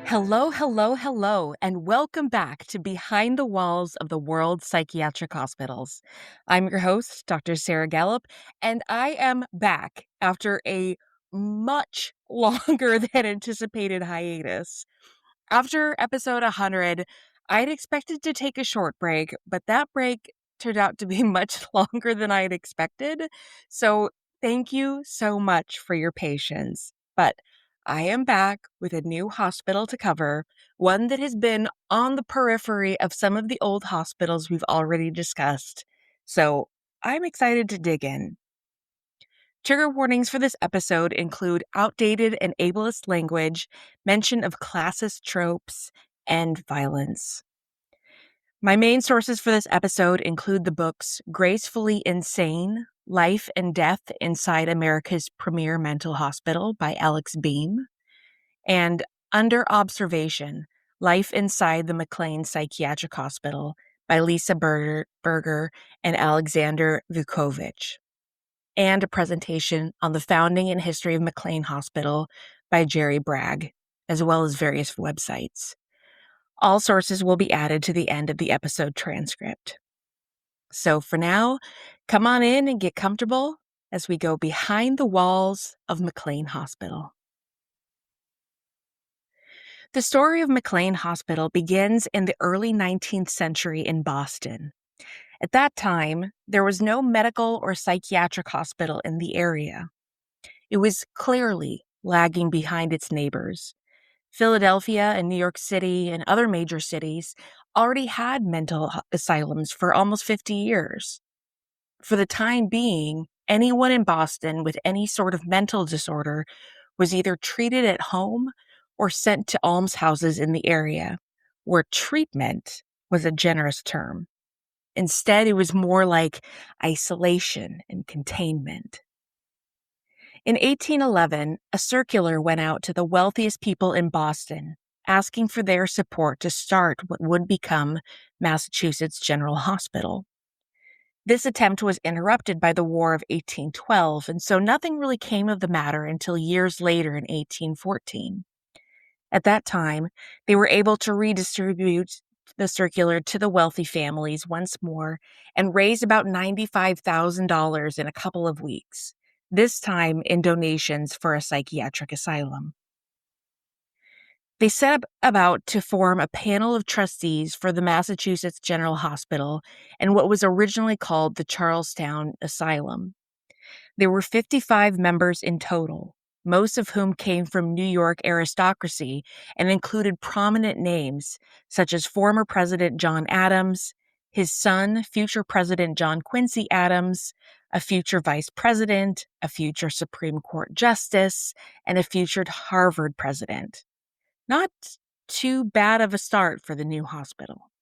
Hello, hello, hello, and welcome back to Behind the Walls of the World Psychiatric Hospitals. I'm your host, Dr. Sarah Gallup, and I am back after a much longer than anticipated hiatus. After episode 100, I'd expected to take a short break, but that break turned out to be much longer than I'd expected. So thank you so much for your patience. But I am back with a new hospital to cover, one that has been on the periphery of some of the old hospitals we've already discussed. So I'm excited to dig in. Trigger warnings for this episode include outdated and ableist language, mention of classist tropes, and violence. My main sources for this episode include the books Gracefully Insane, Life and Death Inside America's Premier Mental Hospital by Alex Beam, and Under Observation, Life Inside the McLean Psychiatric Hospital by Lisa Berger and Alexander Vukovich, and a presentation on the founding and history of McLean Hospital by Terry Bragg, as well as various websites. All sources will be added to the end of the episode transcript. So for now, come on in and get comfortable as we go behind the walls of McLean Hospital. The story of McLean Hospital begins in the early 19th century in Boston. At that time, there was no medical or psychiatric hospital in the area. It was clearly lagging behind its neighbors. Philadelphia and New York City and other major cities already had mental asylums for almost 50 years. For the time being, anyone in Boston with any sort of mental disorder was either treated at home or sent to almshouses in the area, where treatment was a generous term. Instead, it was more like isolation and containment. In 1811, a circular went out to the wealthiest people in Boston, asking for their support to start what would become Massachusetts General Hospital. This attempt was interrupted by the War of 1812, and so nothing really came of the matter until years later in 1814. At that time, they were able to redistribute the circular to the wealthy families once more and raise about $95,000 in a couple of weeks, this time in donations for a psychiatric asylum. They set about to form a panel of trustees for the Massachusetts General Hospital and what was originally called the Charlestown Asylum. There were 55 members in total, most of whom came from New York aristocracy and included prominent names such as former President John Adams, his son, future President John Quincy Adams, a future vice president, a future Supreme Court justice, and a future Harvard president. Not too bad of a start for the new hospital.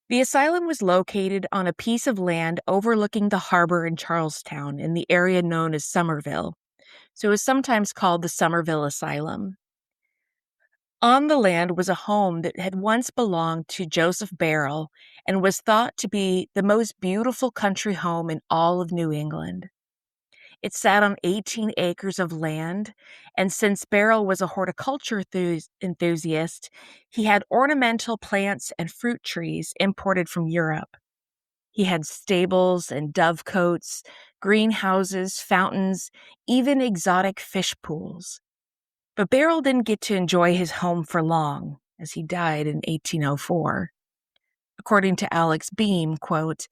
The asylum was located on a piece of land overlooking the harbor in Charlestown in the area known as Somerville, so it was sometimes called the Somerville Asylum. On the land was a home that had once belonged to Joseph Barrell and was thought to be the most beautiful country home in all of New England. It sat on 18 acres of land, and since Barrell was a horticulture enthusiast, he had ornamental plants and fruit trees imported from Europe. He had stables and dovecotes, greenhouses, fountains, even exotic fish pools. But Barrell didn't get to enjoy his home for long, as he died in 1804. According to Alex Beam, quote,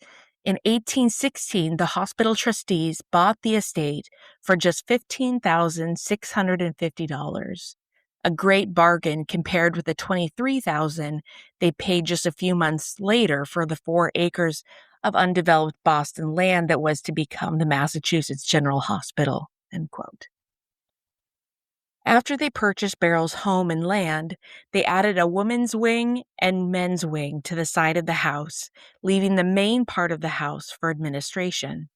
in 1816, the hospital trustees bought the estate for just $15,650, a great bargain compared with the $23,000 they paid just a few months later for the 4 acres of undeveloped Boston land that was to become the Massachusetts General Hospital, end quote. After they purchased Barrell's home and land, they added a woman's wing and men's wing to the side of the house, leaving the main part of the house for administration.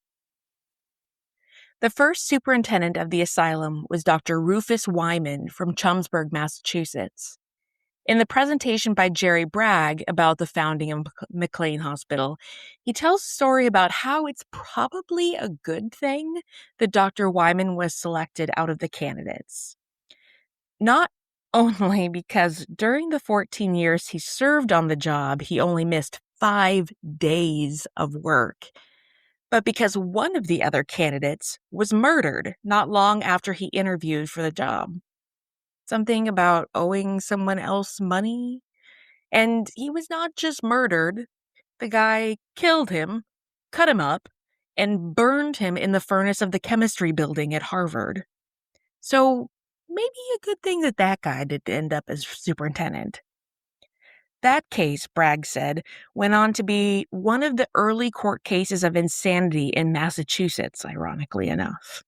The first superintendent of the asylum was Dr. Rufus Wyman from Chelmsford, Massachusetts. In the presentation by Terry Bragg about the founding of McLean Hospital, he tells a story about how it's probably a good thing that Dr. Wyman was selected out of the candidates. Not only because during the 14 years he served on the job, he only missed 5 days of work. But because one of the other candidates was murdered not long after he interviewed for the job. Something about owing someone else money? And he was not just murdered, the guy killed him, cut him up, and burned him in the furnace of the chemistry building at Harvard. So maybe a good thing that that guy did end up as superintendent. That case, Bragg said, went on to be one of the early court cases of insanity in Massachusetts, ironically enough.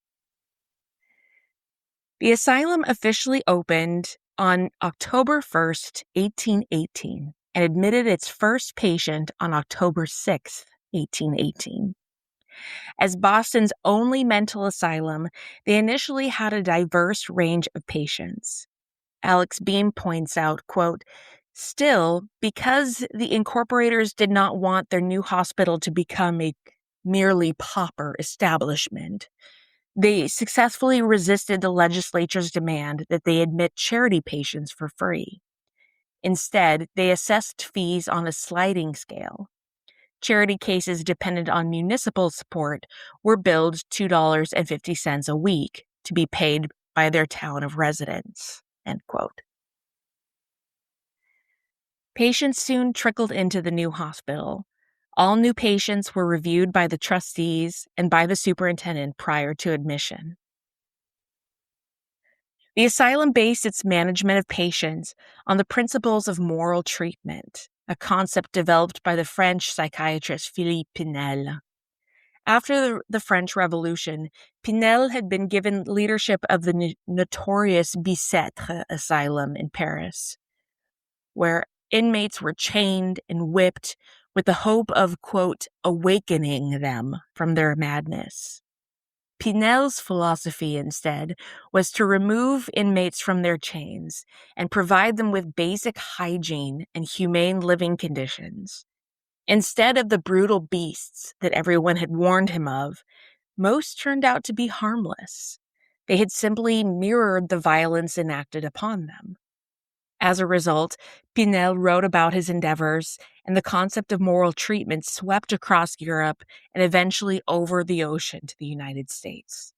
The asylum officially opened on October 1st, 1818, and admitted its first patient on October 6th, 1818. As Boston's only mental asylum, they initially had a diverse range of patients. Alex Beam points out, quote, "Still, because the incorporators did not want their new hospital to become a merely pauper establishment, they successfully resisted the legislature's demand that they admit charity patients for free. Instead, they assessed fees on a sliding scale. Charity cases dependent on municipal support were billed $2.50 a week to be paid by their town of residence." End quote. Patients soon trickled into the new hospital. All new patients were reviewed by the trustees and by the superintendent prior to admission. The asylum based its management of patients on the principles of moral treatment, a concept developed by the French psychiatrist Philippe Pinel. After the French Revolution, Pinel had been given leadership of the notorious Bicêtre Asylum in Paris, where inmates were chained and whipped with the hope of, quote, awakening them from their madness. Pinel's philosophy, instead, was to remove inmates from their chains and provide them with basic hygiene and humane living conditions. Instead of the brutal beasts that everyone had warned him of, most turned out to be harmless. They had simply mirrored the violence enacted upon them. As a result, Pinel wrote about his endeavors, and the concept of moral treatment swept across Europe and eventually over the ocean to the United States.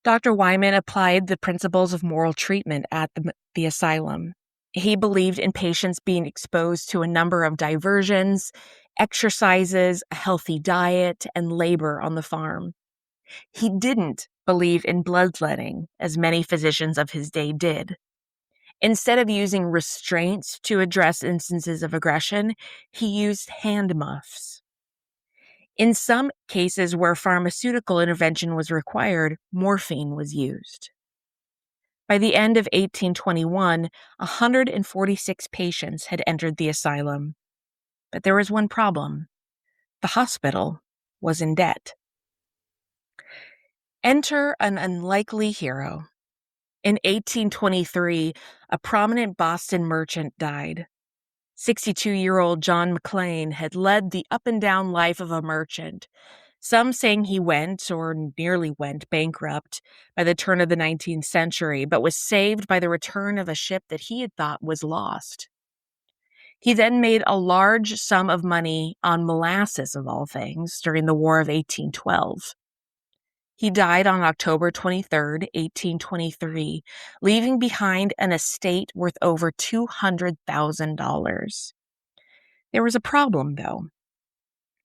Dr. Wyman applied the principles of moral treatment at the asylum. He believed in patients being exposed to a number of diversions, exercises, a healthy diet, and labor on the farm. He didn't believe in bloodletting, as many physicians of his day did. Instead of using restraints to address instances of aggression, he used hand muffs. In some cases where pharmaceutical intervention was required, morphine was used. By the end of 1821, 146 patients had entered the asylum. But there was one problem. The hospital was in debt. Enter an unlikely hero. In 1823, a prominent Boston merchant died. 62-year-old John McLean had led the up-and-down life of a merchant, some saying he went, or nearly went, bankrupt by the turn of the 19th century, but was saved by the return of a ship that he had thought was lost. He then made a large sum of money on molasses, of all things, during the War of 1812. He died on October 23rd, 1823, leaving behind an estate worth over $200,000. There was a problem, though.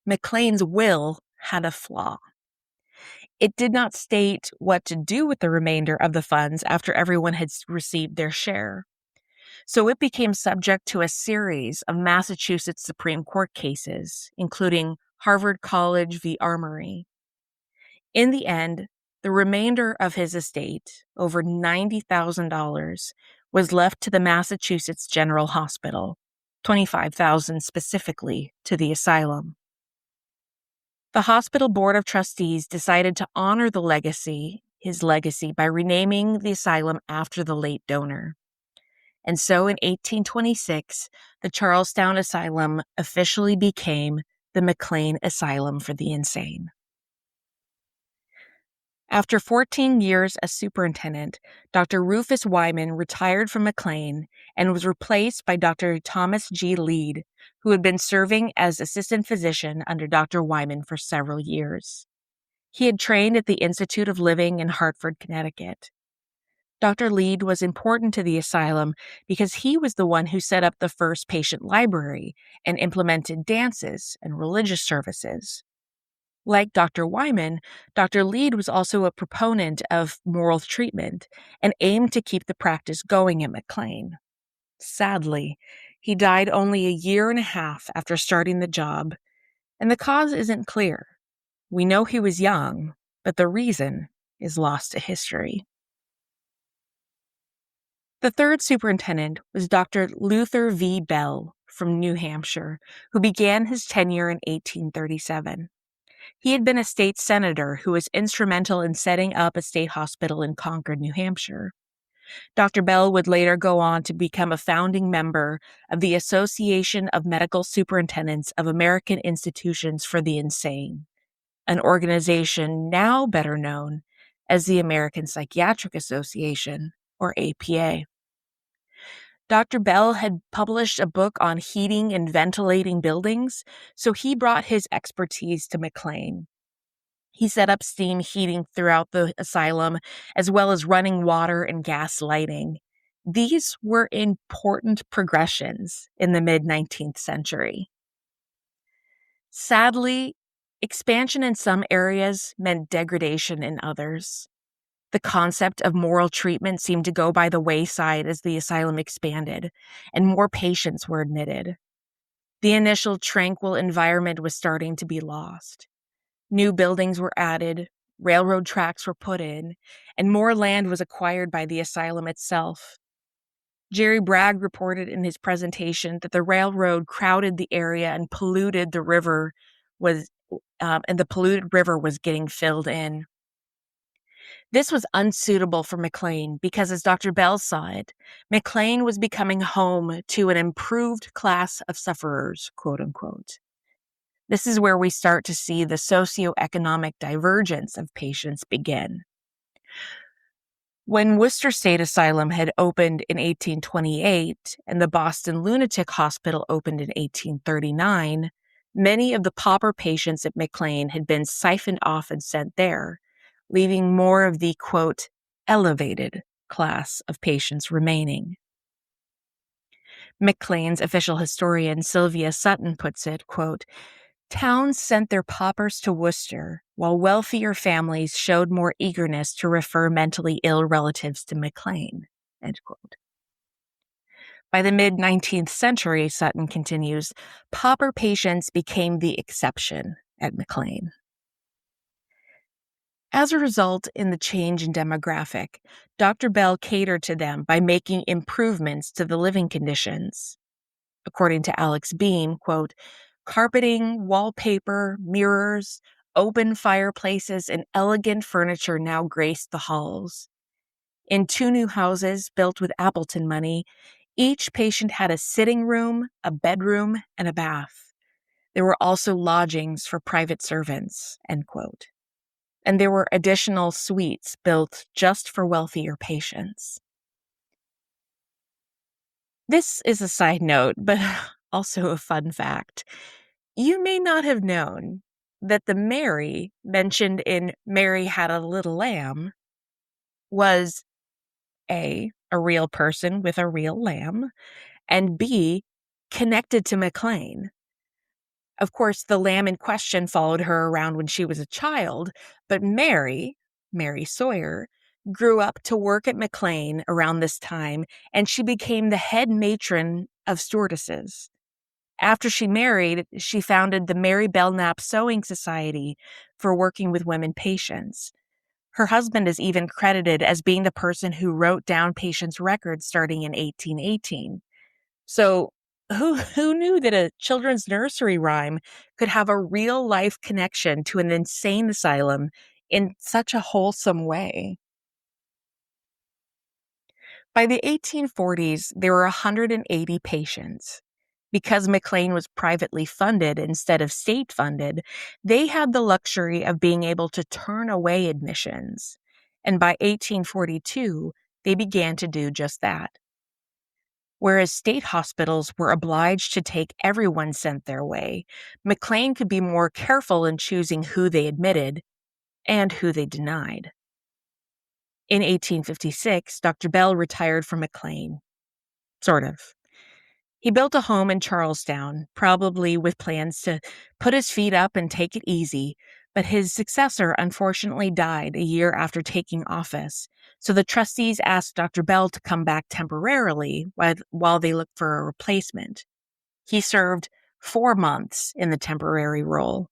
McLean's will had a flaw. It did not state what to do with the remainder of the funds after everyone had received their share. So it became subject to a series of Massachusetts Supreme Court cases, including Harvard College v. Armory. In the end, the remainder of his estate, over $90,000, was left to the Massachusetts General Hospital, $25,000 specifically to the asylum. The hospital board of trustees decided to honor his legacy, by renaming the asylum after the late donor. And so in 1826, the Charlestown Asylum officially became the McLean Asylum for the Insane. After 14 years as superintendent, Dr. Rufus Wyman retired from McLean and was replaced by Dr. Thomas G. Lead, who had been serving as assistant physician under Dr. Wyman for several years. He had trained at the Institute of Living in Hartford, Connecticut. Dr. Lead was important to the asylum because he was the one who set up the first patient library and implemented dances and religious services. Like Dr. Wyman, Dr. Lead was also a proponent of moral treatment and aimed to keep the practice going at McLean. Sadly, he died only a year and a half after starting the job, and the cause isn't clear. We know he was young, but the reason is lost to history. The third superintendent was Dr. Luther V. Bell from New Hampshire, who began his tenure in 1837. He had been a state senator who was instrumental in setting up a state hospital in Concord, New Hampshire. Dr. Bell would later go on to become a founding member of the Association of Medical Superintendents of American Institutions for the Insane, an organization now better known as the American Psychiatric Association, or APA. Dr. Bell had published a book on heating and ventilating buildings, so he brought his expertise to McLean. He set up steam heating throughout the asylum, as well as running water and gas lighting. These were important progressions in the mid-19th century. Sadly, expansion in some areas meant degradation in others. The concept of moral treatment seemed to go by the wayside as the asylum expanded, and more patients were admitted. The initial tranquil environment was starting to be lost. New buildings were added, railroad tracks were put in, and more land was acquired by the asylum itself. Terry Bragg reported in his presentation that the railroad crowded the area and polluted the river and the polluted river was getting filled in. This was unsuitable for McLean because, as Dr. Bell saw it, McLean was becoming home to an improved class of sufferers, quote unquote. This is where we start to see the socioeconomic divergence of patients begin. When Worcester State Asylum had opened in 1828 and the Boston Lunatic Hospital opened in 1839, many of the pauper patients at McLean had been siphoned off and sent there, leaving more of the, quote, elevated class of patients remaining. McLean's official historian Sylvia Sutton puts it, quote, towns sent their paupers to Worcester, while wealthier families showed more eagerness to refer mentally ill relatives to McLean, end quote. By the mid-19th century, Sutton continues, pauper patients became the exception at McLean. As a result in the change in demographic, Dr. Bell catered to them by making improvements to the living conditions. According to Alex Beam, quote, carpeting, wallpaper, mirrors, open fireplaces, and elegant furniture now graced the halls. In 2 new houses built with Appleton money, each patient had a sitting room, a bedroom, and a bath. There were also lodgings for private servants, end quote. And there were additional suites built just for wealthier patients. This is a side note, but also a fun fact. You may not have known that the Mary mentioned in Mary Had a Little Lamb was A, a real person with a real lamb, and B, connected to McLean. Of course, the lamb in question followed her around when she was a child, but Mary Sawyer, grew up to work at McLean around this time, and she became the head matron of stewardesses. After she married, she founded the Mary Belknap Sewing Society for working with women patients. Her husband is even credited as being the person who wrote down patients' records starting in 1818. So who knew that a children's nursery rhyme could have a real-life connection to an insane asylum in such a wholesome way? By the 1840s, there were 180 patients. Because McLean was privately funded instead of state funded, they had the luxury of being able to turn away admissions. And by 1842, they began to do just that. Whereas state hospitals were obliged to take everyone sent their way, McLean could be more careful in choosing who they admitted and who they denied. In 1856, Dr. Bell retired from McLean. Sort of. He built a home in Charlestown, probably with plans to put his feet up and take it easy, but his successor unfortunately died a year after taking office, so the trustees asked Dr. Bell to come back temporarily while they looked for a replacement. He served 4 months in the temporary role.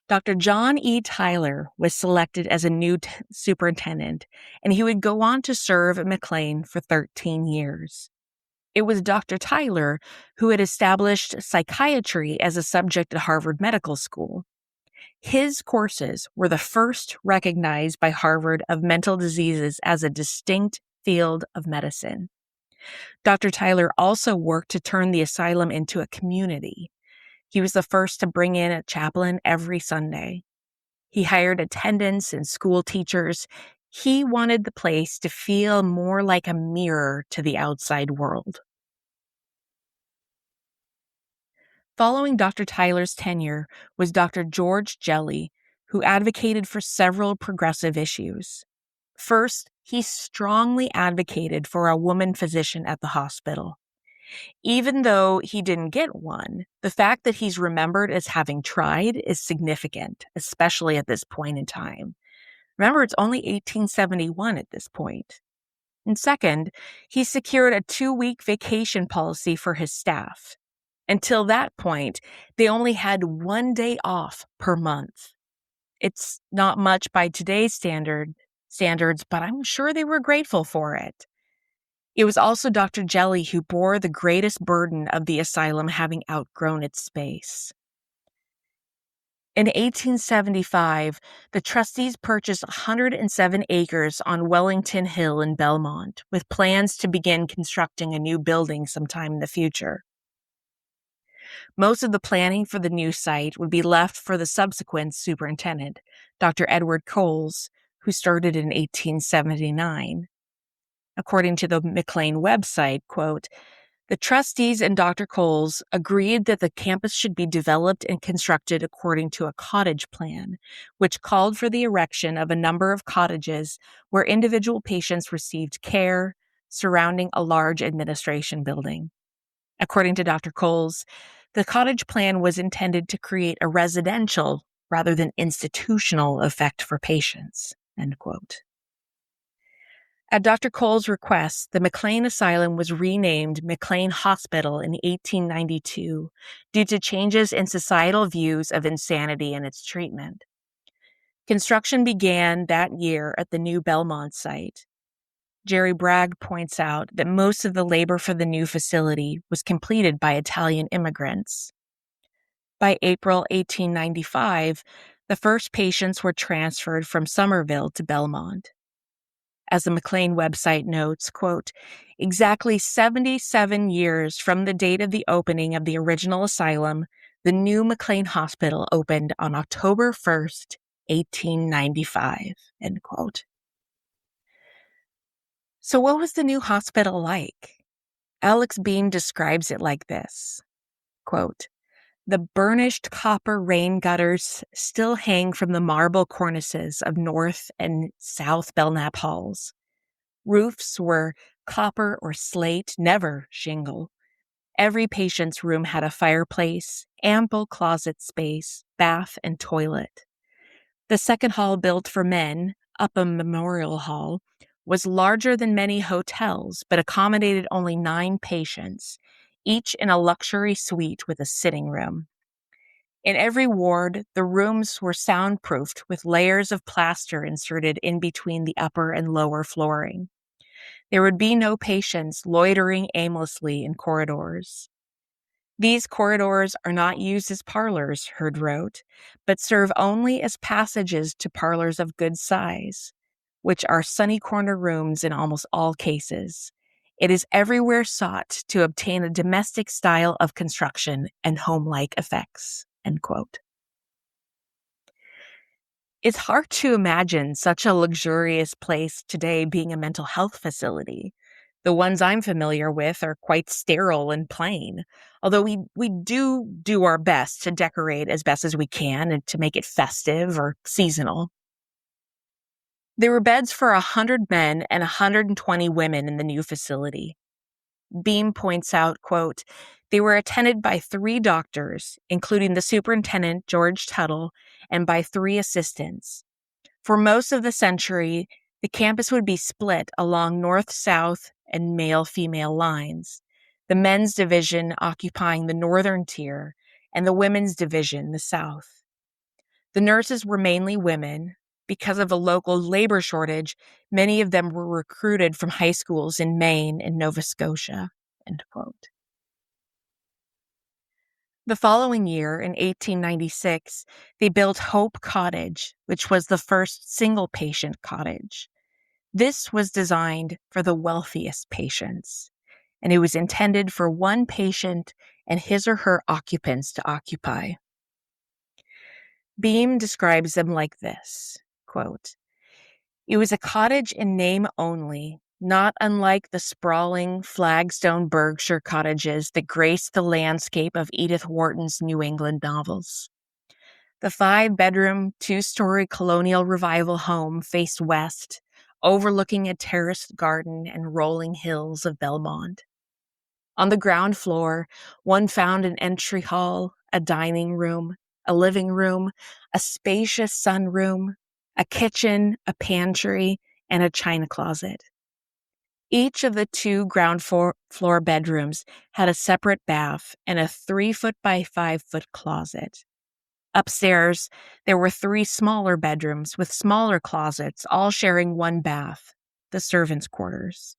Dr. John E. Tyler was selected as a new superintendent, and he would go on to serve at McLean for 13 years. It was Dr. Tyler who had established psychiatry as a subject at Harvard Medical School. His courses were the first recognized by Harvard of mental diseases as a distinct field of medicine. Dr. Tyler also worked to turn the asylum into a community. He was the first to bring in a chaplain every Sunday. He hired attendants and school teachers. He wanted the place to feel more like a mirror to the outside world. Following Dr. Tyler's tenure was Dr. George Jelly, who advocated for several progressive issues. First, he strongly advocated for a woman physician at the hospital. Even though he didn't get one, the fact that he's remembered as having tried is significant, especially at this point in time. Remember, it's only 1871 at this point. And second, he secured a 2-week vacation policy for his staff. Until that point, they only had 1 day off per month. It's not much by today's standards, but I'm sure they were grateful for it. It was also Dr. Jelly who bore the greatest burden of the asylum having outgrown its space. In 1875, the trustees purchased 107 acres on Wellington Hill in Belmont, with plans to begin constructing a new building sometime in the future. Most of the planning for the new site would be left for the subsequent superintendent, Dr. Edward Coles, who started in 1879. According to the McLean website, quote, "The trustees and Dr. Coles agreed that the campus should be developed and constructed according to a cottage plan, which called for the erection of a number of cottages where individual patients received care, surrounding a large administration building." According to Dr. Coles, the cottage plan was intended to create a residential rather than institutional effect for patients, end quote. At Dr. Cole's request, the McLean Asylum was renamed McLean Hospital in 1892 due to changes in societal views of insanity and its treatment. Construction began that year at the new Belmont site. Terry Bragg points out that most of the labor for the new facility was completed by Italian immigrants. By April 1895, the first patients were transferred from Somerville to Belmont. As the McLean website notes, quote, "Exactly 77 years from the date of the opening of the original asylum, the new McLean Hospital opened on October 1st, 1895, end quote. So what was the new hospital like? Alex Beam describes it like this, quote, "The burnished copper rain gutters still hang from the marble cornices of North and South Belknap halls. Roofs were copper or slate, never shingle. Every patient's room had a fireplace, ample closet space, bath, and toilet. The second hall, built for men, Upham Memorial Hall, was larger than many hotels, but accommodated only 9 patients, each in a luxury suite with a sitting room. In every ward, the rooms were soundproofed with layers of plaster inserted in between the upper and lower flooring. There would be no patients loitering aimlessly in corridors. These corridors are not used as parlors," Hurd wrote, "but serve only as passages to parlors of good size, which are sunny corner rooms in almost all cases. It is everywhere sought to obtain a domestic style of construction and home-like effects, end quote. It's hard to imagine such a luxurious place today being a mental health facility. The ones I'm familiar with are quite sterile and plain, although we do our best to decorate as best as we can and to make it festive or seasonal. There were beds for 100 men and 120 women in the new facility. Beam points out, quote, they were attended by 3 doctors, including the superintendent, George Tuttle, and by 3 assistants. For most of the century, the campus would be split along north-south and male-female lines, the men's division occupying the northern tier and the women's division the south. The nurses were mainly women. Because of a local labor shortage, many of them were recruited from high schools in Maine and Nova Scotia, end quote. The following year, in 1896, they built Hope Cottage, which was the first single-patient cottage. This was designed for the wealthiest patients, and it was intended for one patient and his or her occupants to occupy. Beam describes them like this, quote, it was a cottage in name only, not unlike the sprawling flagstone Berkshire cottages that graced the landscape of Edith Wharton's New England novels. The 5-bedroom, 2-story colonial revival home faced west, overlooking a terraced garden and rolling hills of Belmont. On the ground floor, one found an entry hall, a dining room, a living room, a spacious sunroom, a kitchen, a pantry, and a china closet. Each of the 2 ground floor bedrooms had a separate bath and a 3-foot by 5-foot closet. Upstairs, there were 3 smaller bedrooms with smaller closets, all sharing one bath, the servants' quarters.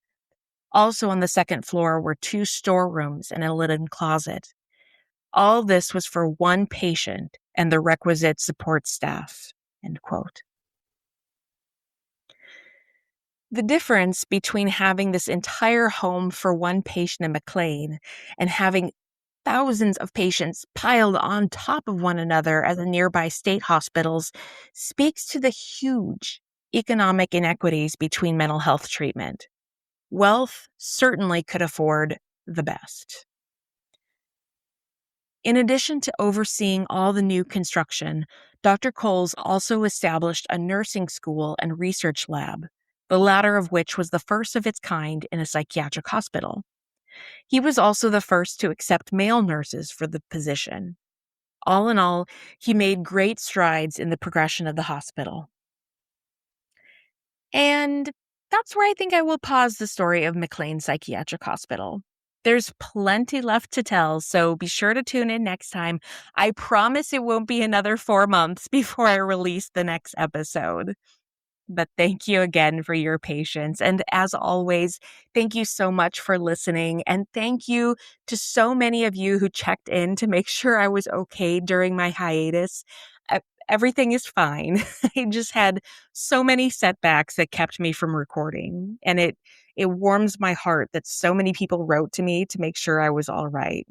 Also on the second floor were 2 storerooms and a linen closet. All this was for one patient and the requisite support staff, end quote. The difference between having this entire home for one patient in McLean and having thousands of patients piled on top of one another at the nearby state hospitals speaks to the huge economic inequities between mental health treatment. Wealth certainly could afford the best. In addition to overseeing all the new construction, Dr. Coles also established a nursing school and research lab, the latter of which was the first of its kind in a psychiatric hospital. He was also the first to accept male nurses for the position. All in all, he made great strides in the progression of the hospital. And that's where I think I will pause the story of McLean Psychiatric Hospital. There's plenty left to tell, so be sure to tune in next time. I promise it won't be another 4 months before I release the next episode. But thank you again for your patience. And as always, thank you so much for listening. And thank you to so many of you who checked in to make sure I was okay during my hiatus. Everything is fine. I just had so many setbacks that kept me from recording. And it warms my heart that so many people wrote to me to make sure I was all right.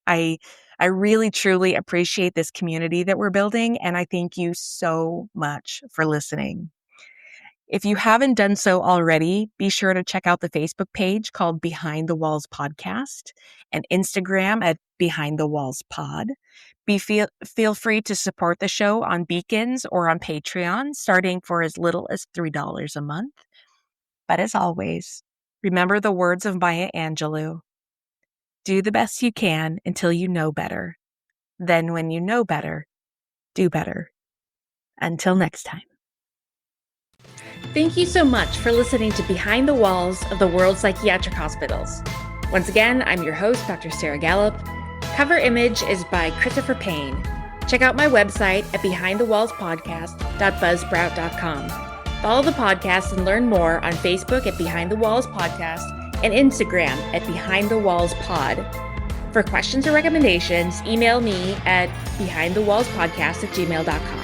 I really, truly appreciate this community that we're building. And I thank you so much for listening. If you haven't done so already, be sure to check out the Facebook page called Behind the Walls Podcast and Instagram at Behind the Walls Pod. Feel free to support the show on Beacons or on Patreon, starting for as little as $3 a month. But as always, remember the words of Maya Angelou. Do the best you can until you know better. Then when you know better, do better. Until next time. Thank you so much for listening to Behind the Walls of the World Psychiatric Hospitals. Once again, I'm your host, Dr. Sarah Gallup. Cover image is by Christopher Payne. Check out my website at behindthewallspodcast.buzzsprout.com. Follow the podcast and learn more on Facebook at Behind the Walls Podcast and Instagram at Behind the Walls Pod. For questions or recommendations, email me at behindthewallspodcast@gmail.com.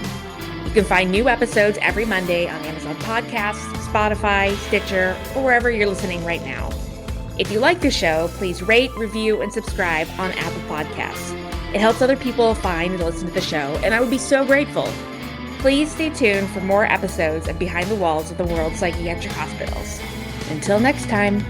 You can find new episodes every Monday on Amazon Podcasts, Spotify, Stitcher, or wherever you're listening right now. If you like the show, please rate, review, and subscribe on Apple Podcasts. It helps other people find and listen to the show, and I would be so grateful. Please stay tuned for more episodes of Behind the Walls of the World's Psychiatric Hospitals. Until next time.